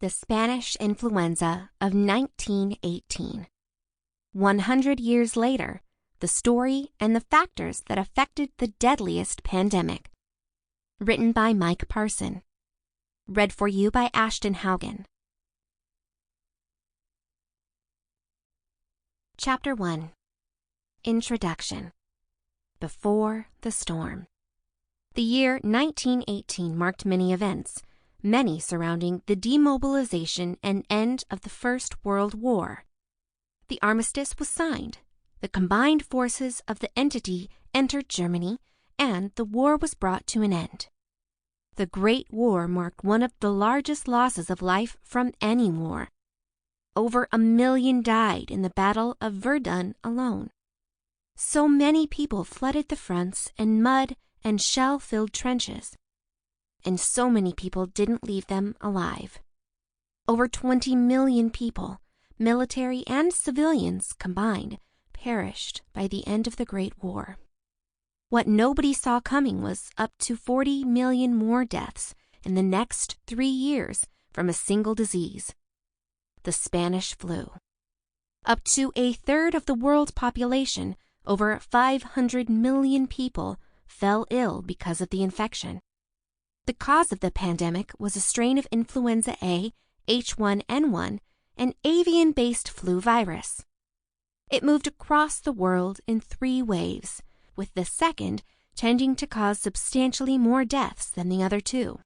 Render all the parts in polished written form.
The Spanish Influenza of 1918. 100 years later, the story and the factors that affected the deadliest pandemic. Written by Mike Parson. Read for you by Ashton Haugen. Chapter 1. Introduction. Before the Storm. The year 1918 marked many events, many surrounding the demobilization and end of the First World War. The armistice was signed, the combined forces of the entity entered Germany, and the war was brought to an end. The Great War marked one of the largest losses of life from any war. Over 1 million died in the Battle of Verdun alone. So many people flooded the fronts in mud and shell-filled trenches, and so many people didn't leave them alive. Over 20 million people, military and civilians combined, perished by the end of the Great War. What nobody saw coming was up to 40 million more deaths in the next 3 years from a single disease, the Spanish flu. Up to a third of the world's population, over 500 million people, fell ill because of the infection. The cause of the pandemic was a strain of influenza A, H1N1, an avian-based flu virus. It moved across the world in 3 waves, with the second tending to cause substantially more deaths than the other 2.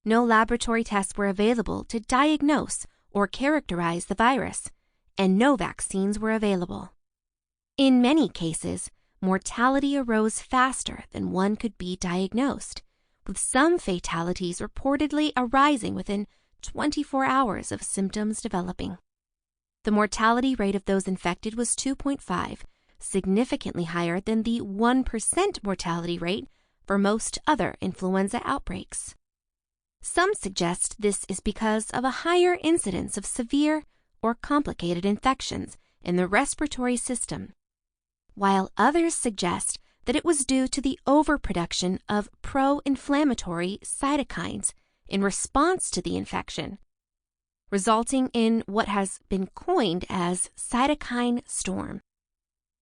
No laboratory tests were available to diagnose or characterize the virus, and no vaccines were available. In many cases, mortality arose faster than one could be diagnosed, with some fatalities reportedly arising within 24 hours of symptoms developing. The mortality rate of those infected was 2.5, significantly higher than the 1% mortality rate for most other influenza outbreaks. Some suggest this is because of a higher incidence of severe or complicated infections in the respiratory system, while others suggest that it was due to the overproduction of pro-inflammatory cytokines in response to the infection, resulting in what has been coined as cytokine storm,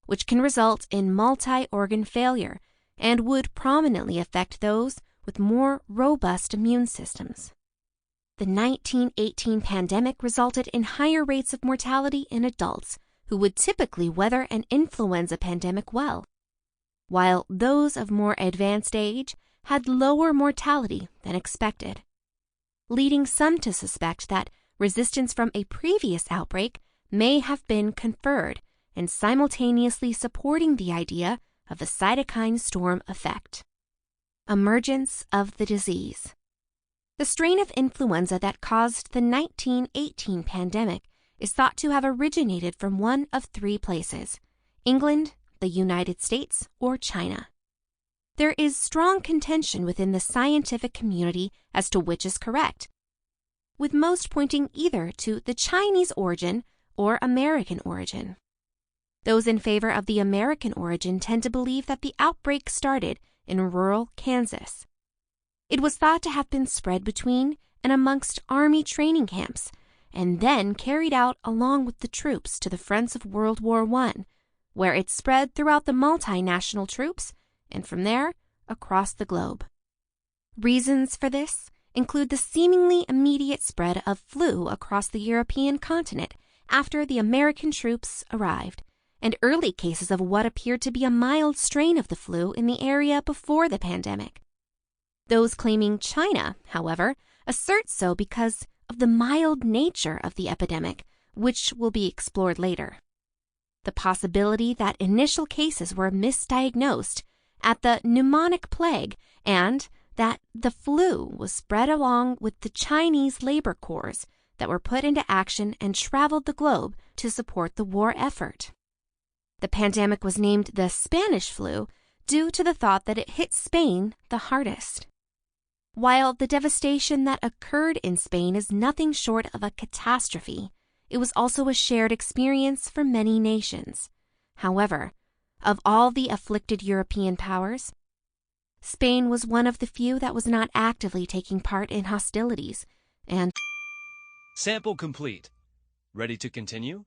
which can result in multi-organ failure and would prominently affect those with more robust immune systems. The 1918 pandemic resulted in higher rates of mortality in adults who would typically weather an influenza pandemic well, while those of more advanced age had lower mortality than expected, leading some to suspect that resistance from a previous outbreak may have been conferred and simultaneously supporting the idea of a cytokine storm effect. Emergence of the disease. The strain of influenza that caused the 1918 pandemic is thought to have originated from one of 3 places: England, the United States, or China. There is strong contention within the scientific community as to which is correct, with most pointing either to the Chinese origin or American origin. Those in favor of the American origin tend to believe that the outbreak started in rural Kansas. It was thought to have been spread between and amongst army training camps, and then carried out along with the troops to the fronts of World War I, where it spread throughout the multinational troops, and from there, across the globe. Reasons for this include the seemingly immediate spread of flu across the European continent after the American troops arrived, and early cases of what appeared to be a mild strain of the flu in the area before the pandemic. Those claiming China, however, assert so because of the mild nature of the epidemic, which will be explored later. The possibility that initial cases were misdiagnosed at the pneumonic plague and that the flu was spread along with the Chinese labor corps that were put into action and traveled the globe to support the war effort. The pandemic was named the Spanish flu due to the thought that it hit Spain the hardest. While the devastation that occurred in Spain is nothing short of a catastrophe, it was also a shared experience for many nations. However, of all the afflicted European powers, Spain was one of the few that was not actively taking part in hostilities, and Sample complete. Ready to continue?